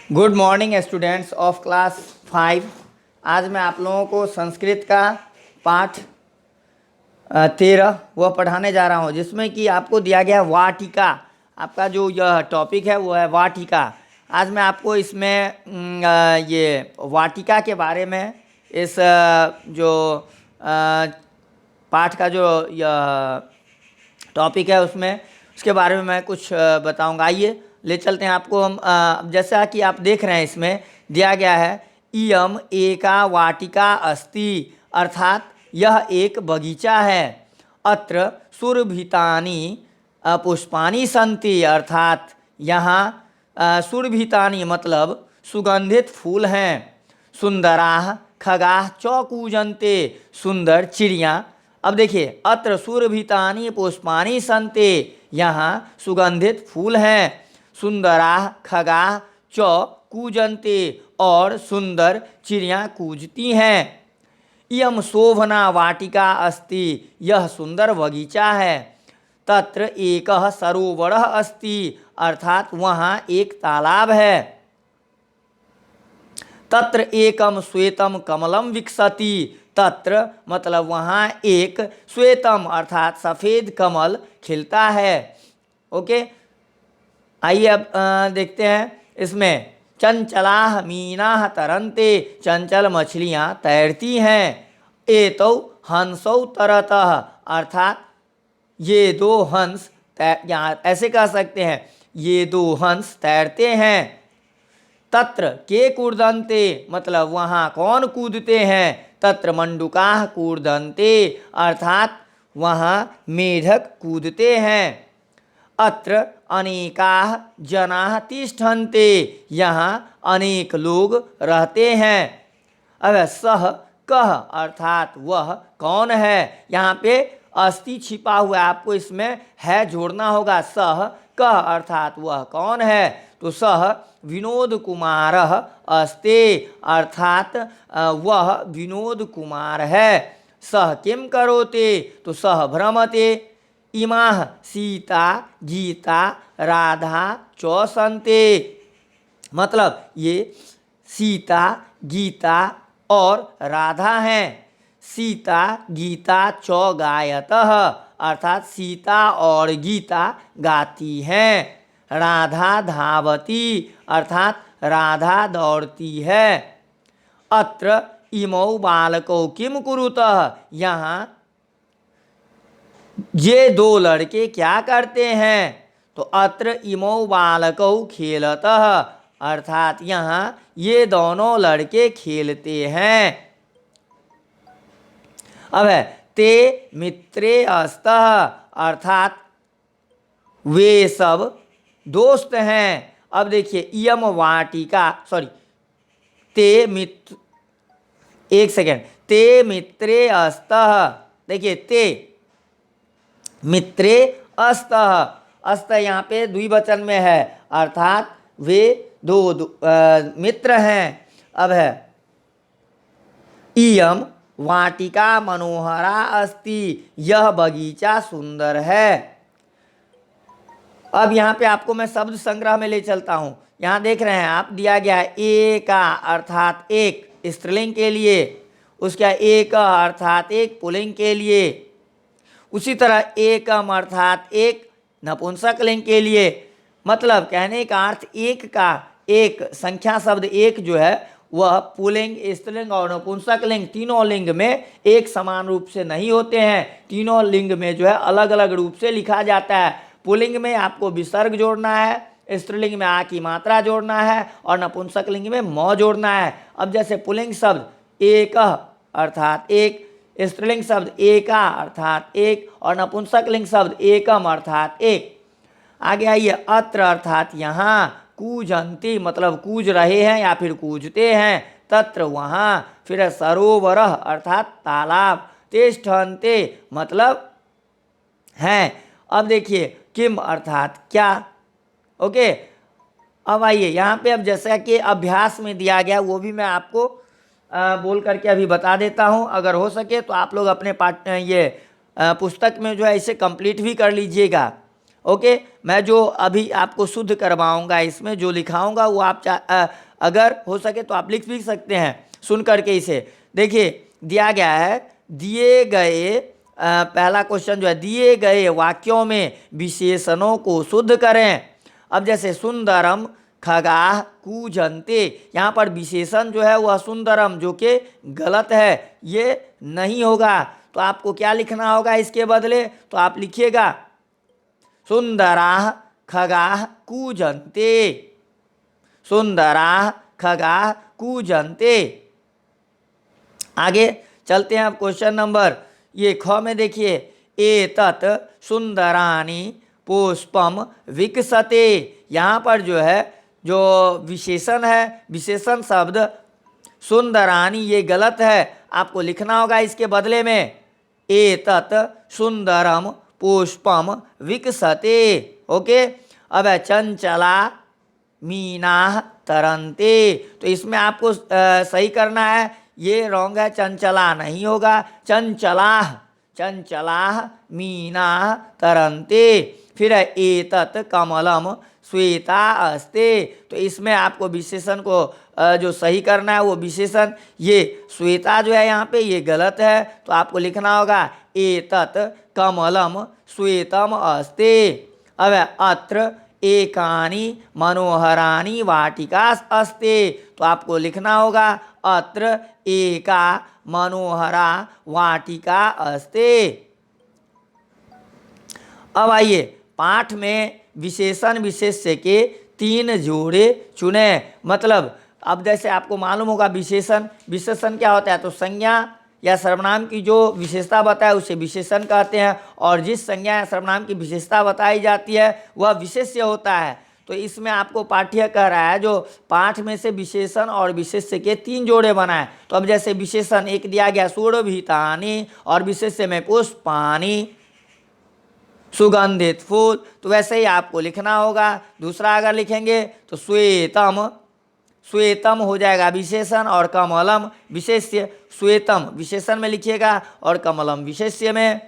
Good morning students of class 5। आज मैं आप लोगों को संस्कृत का पाठ 13 वह पढ़ाने जा रहा हूँ, जिसमें कि आपको दिया गया वाटिका। आपका जो यह टॉपिक है वो है वाटिका। आज मैं आपको इसमें ये वाटिका के बारे में इस जो पाठ का जो यह टॉपिक है उसके बारे में मैं कुछ बताऊंगा। आइए ले चलते हैं आपको हम। जैसा कि आप देख रहे हैं, इसमें दिया गया है इयम एका वाटिका अस्ति, अर्थात यह एक बगीचा है। अत्र सुरभितानि पुष्पानि सन्ति, अर्थात यहाँ सुरभितानि मतलब सुगंधित फूल हैं। सुंदराः खगाः च कूजन्ते, सुंदर चिड़ियाँ। अब देखिए, अत्र सुरभितानि पुष्पानि सन्ते, यहाँ सुगंधित फूल हैं। सुंदराः खगाः च कूजन्ते, और सुंदर चिड़ियाँ कूजती हैं। इयं शोभना वाटिका अस्ति, यह सुंदर बगीचा है। तत्र एकः सरोवरः अस्ति, अर्थात वहाँ एक तालाब है। तत्र एकम श्वेतम कमलम विकसति, तत्र मतलब वहाँ एक श्वेतम अर्थात सफ़ेद कमल खिलता है। ओके, आइए अब देखते हैं इसमें। चंचलाः मीनाः तरन्ते, चंचल मछलियाँ तैरती हैं। एतौ हंसौ तरतः, अर्थात ये दो हंस यहाँ ऐसे कह सकते हैं, ये दो हंस तैरते हैं। तत्र के कूर्दन्ते मतलब वहाँ कौन कूदते हैं। तत्र मंडूकाः कूर्दन्ते, अर्थात वहाँ मेढक कूदते हैं। अत्र अनेकाः जनाः तिष्ठन्ते, यहाँ अनेक लोग रहते हैं। अब सह कह अर्थात वह कौन है। यहाँ पे अस्ति छिपा हुआ है, आपको इसमें है जोड़ना होगा। सह कह अर्थात वह कौन है, तो सह विनोद कुमारः अस्ते, अर्थात वह विनोद कुमार है। सह किम करोते, तो सह भ्रमते। इमाः सीता गीता राधा च सन्ते, मतलब ये सीता गीता और राधा हैं। सीता गीता च गायतः, अर्थात सीता और गीता गाती हैं। राधा धावती, अर्थात राधा दौड़ती है। अत्र इमौ बालकौ किम कुरुतः, यहाँ ये दो लड़के क्या करते हैं। तो अत्र इमौ बालकौ खेलतः, अर्थात यहाँ ये दोनों लड़के खेलते हैं। अब है ते मित्रे अस्तः, अर्थात वे सब दोस्त हैं। अब देखिए, इयम वाटिका ते मित्र, एक सेकेंड, ते मित्रे अस्तः। देखिए, ते मित्रे अस्तः, अस्त यहाँ पे द्विवचन में है, अर्थात वे दो मित्र हैं। अब है इयम वाटिका मनोहरा अस्ति, यह बगीचा सुंदर है। अब यहाँ पे आपको मैं शब्द संग्रह में ले चलता हूँ। यहाँ देख रहे हैं आप, दिया गया है एका अर्थात एक स्त्रीलिंग के लिए, उसका एक अर्थात एक पुल्लिंग के लिए। उसी तरह एकम अर्थात एक नपुंसक लिंग के लिए। मतलब कहने का अर्थ एक का एक संख्या शब्द एक जो है वह पुल्लिंग स्त्रीलिंग और नपुंसक लिंग तीनों लिंग में एक समान रूप से नहीं होते हैं। तीनों लिंग में जो है अलग अलग रूप से लिखा जाता है। पुल्लिंग में आपको विसर्ग जोड़ना है, स्त्रीलिंग में आ की मात्रा जोड़ना है, और नपुंसक लिंग में म जोड़ना है। अब जैसे पुल्लिंग शब्द एक अर्थात एक, स्त्रीलिंग शब्द एका अर्थात एक, और नपुंसक लिंग शब्द एकम अर्थात एक। आगे आइए, अत्र अर्थात यहाँ, कूजन्ति मतलब कूज रहे हैं या फिर कूजते हैं। तत्र वहाँ, फिर सरोवरः अर्थात तालाब। तिष्ठन्ते मतलब हैं। अब देखिए, किम अर्थात क्या। ओके, अब आइए यहाँ पे, अब जैसा कि अभ्यास में दिया गया वो भी मैं आपको बोल करके अभी बता देता हूँ। अगर हो सके तो आप लोग अपने पुस्तक में जो है इसे कंप्लीट भी कर लीजिएगा। ओके, मैं जो अभी आपको शुद्ध करवाऊंगा, इसमें जो लिखाऊंगा वो आप अगर हो सके तो आप लिख भी सकते हैं सुन करके इसे। देखिए दिया गया है, दिए गए पहला क्वेश्चन जो है, दिए गए वाक्यों में विशेषणों को शुद्ध करें। अब जैसे सुंदरम खगाह कूजंते, यहाँ पर विशेषण जो है वह सुंदरम, जो कि गलत है, ये नहीं होगा। तो आपको क्या लिखना होगा इसके बदले? तो आप लिखिएगा सुंदराः खगाः कूजन्ते, सुंदराः खगाः कूजन्ते। आगे चलते हैं अब क्वेश्चन नंबर ये ख में देखिए, एतत् सुंदरानि पुष्पम विकसते। यहाँ पर जो है जो विशेषण है, विशेषण शब्द सुंदरानि, ये गलत है, आपको लिखना होगा इसके बदले में एतत् सुंदरम पुष्पम विकसते। ओके, अब है चंचला मीनाः तरन्ते, तो इसमें आपको सही करना है, ये रॉन्ग है, चंचला नहीं होगा, चंचलाः, चंचलाः मीनाः तरन्ते। फिर है एतत् कमलम श्वेता अस्ते, तो इसमें आपको विशेषण को जो सही करना है वो विशेषण, ये श्वेता जो है यहाँ पे ये गलत है, तो आपको लिखना होगा एतत् कमलम श्वेतम अस्ते। अब अत्र एकानि मनोहरानि वाटिका अस्ते, तो आपको लिखना होगा अत्र एका मनोहरा वाटिका अस्ते। अब आइए पाठ में विशेषण विशेष्य के 3 जोड़े चुने। मतलब अब जैसे आपको मालूम होगा विशेषण, विशेषण क्या होता है? तो संज्ञा या सर्वनाम की जो विशेषता बताए उसे विशेषण कहते हैं, और जिस संज्ञा या सर्वनाम की विशेषता बताई जाती है वह विशेष्य होता है। तो इसमें आपको पाठ्य कह रहा है जो पाठ में से विशेषण और विशेष्य के 3 जोड़े बनाए। तो अब जैसे विशेषण एक दिया गया सुरभितानि, और विशेष्य में पुष्पानि सुगंधित फूल, तो वैसे ही आपको लिखना होगा। दूसरा अगर लिखेंगे तो श्वेतम, श्वेतम हो जाएगा विशेषण, और कमलम विशेष्य, श्वेतम विशेषण में लिखिएगा और कमलम विशेष्य में।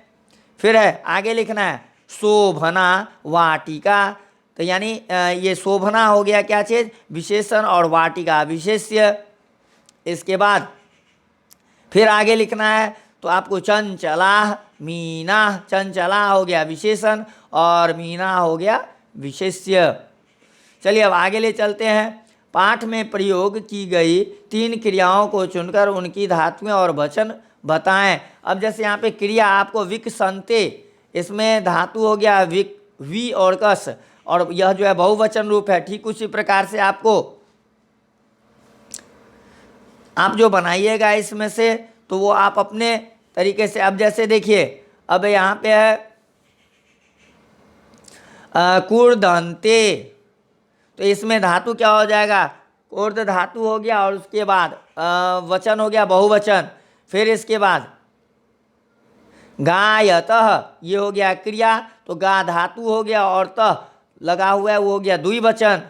फिर है आगे लिखना है शोभना वाटिका, तो यानी ये शोभना हो गया क्या चीज? विशेषण, और वाटिका विशेष्य। इसके बाद फिर आगे लिखना है तो आपको चंचला मीना, चंचला हो गया विशेषण और मीना हो गया विशेष्य। चलिए अब आगे ले चलते हैं। पाठ में प्रयोग की गई 3 क्रियाओं को चुनकर उनकी धातुएं और वचन बताएं। अब जैसे यहाँ पे क्रिया आपको विकसन्ते, इसमें धातु हो गया विक, वी और कस, और यह जो है बहुवचन रूप है। ठीक उसी प्रकार से आपको आप जो बनाइएगा इसमें से, तो वो आप अपने तरीके से, अब जैसे देखिए अब यहाँ पे है कूर्दन्ते, तो इसमें धातु क्या हो जाएगा? कूर्द धातु हो गया, और उसके बाद वचन हो गया बहुवचन। फिर इसके बाद गायतः, ये हो गया क्रिया, तो गा धातु हो गया और तः लगा हुआ है, वो हो गया द्विवचन।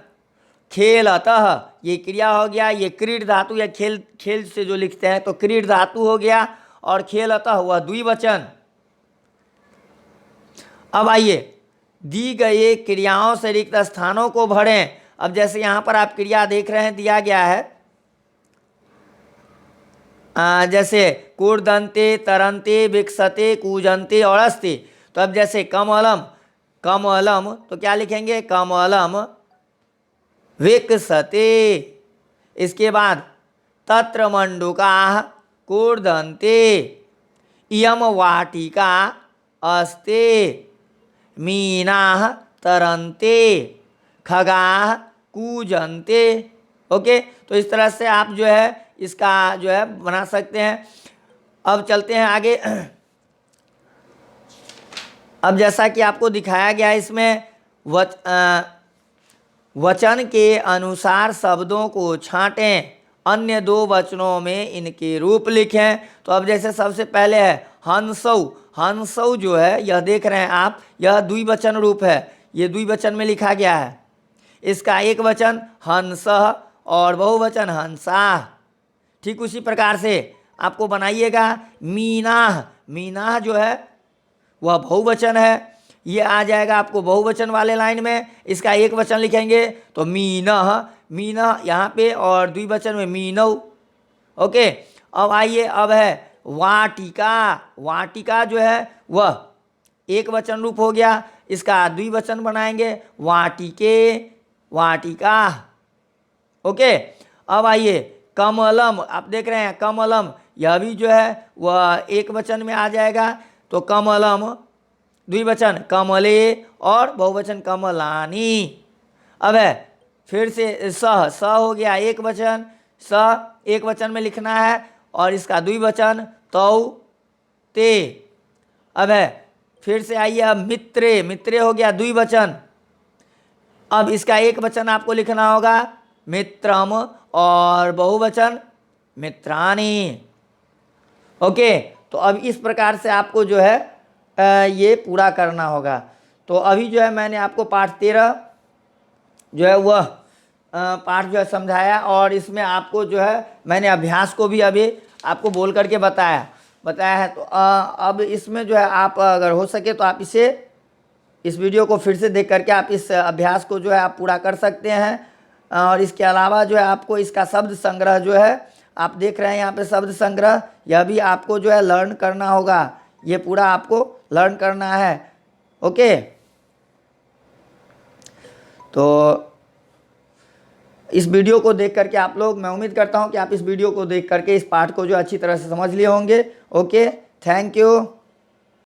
खेलतः ये क्रिया हो गया, ये क्रीड धातु या खेल, खेल से जो लिखते हैं तो क्रीड धातु हो गया, और खेलतः हुआ द्विवचन। अब आइए दी गई क्रियाओं से रिक्त स्थानों को भरें। अब जैसे यहाँ पर आप क्रिया देख रहे हैं, दिया गया है जैसे कूर्दन्ते, तरन्ते, विकसते, कूजन्ते और अस्ति। तो अब जैसे कमलम, कमलम तो क्या लिखेंगे? कमलम विकसते। इसके बाद तत्र मंडूकाः कूर्दन्ते, इयं वाटिका अस्ते, मीनाः तरन्ते, खगाः कूजन्ते। ओके, तो इस तरह से आप जो है इसका जो है बना सकते हैं। अब चलते हैं आगे। अब जैसा कि आपको दिखाया गया इसमें वचन के अनुसार शब्दों को छांटें, अन्य 2 वचनों में इनके रूप लिखें। तो अब जैसे सबसे पहले है हंसौ, हंसौ जो है यह देख रहे हैं आप, यह द्विवचन रूप है, ये द्विवचन में लिखा गया है। इसका एक वचन हंसः और बहुवचन हंसाः। ठीक उसी प्रकार से आपको बनाइएगा मीनाः, मीनाः जो है वह बहुवचन है। ये आ जाएगा आपको बहुवचन वाले लाइन में। इसका एक वचन लिखेंगे तो मीनः, मीनः यहाँ पे, और द्विवचन में मीनौ। ओके, अब आइए, अब है वाटिका। वाटिका जो है वह एक वचन रूप हो गया, इसका द्विवचन बनाएंगे वाटिके, वाटिका। ओके, अब आइए कमलम, आप देख रहे हैं कमलम, यह भी जो है वह एक वचन में आ जाएगा, तो कमलम द्विवचन कमले और बहुवचन कमलानी। अब है फिर से सह, स हो गया एक वचन, स एक वचन में लिखना है और इसका द्विवचन तौ ते। अब है फिर से आइए, अब मित्रे, मित्रे हो गया द्विवचन, अब इसका एक वचन आपको लिखना होगा मित्रम और बहुवचन मित्राणि। ओके, तो अब इस प्रकार से आपको जो है ये पूरा करना होगा। तो अभी जो है मैंने आपको पाठ 13 जो है वह पाठ जो है समझाया, और इसमें आपको जो है मैंने अभ्यास को भी अभी आपको बोल करके बताया है। तो अब इसमें जो है आप अगर हो सके तो आप इस वीडियो को फिर से देख करके आप इस अभ्यास को जो है आप पूरा कर सकते हैं। और इसके अलावा जो है आपको इसका शब्द संग्रह जो है आप देख रहे हैं यहाँ पे शब्द संग्रह, यह भी आपको जो है लर्न करना होगा, ये पूरा आपको लर्न करना है। ओके, तो इस वीडियो को देख करके आप लोग, मैं उम्मीद करता हूँ कि आप इस वीडियो को देख करके इस पाठ को जो अच्छी तरह से समझ लिए होंगे। Okay, thank you.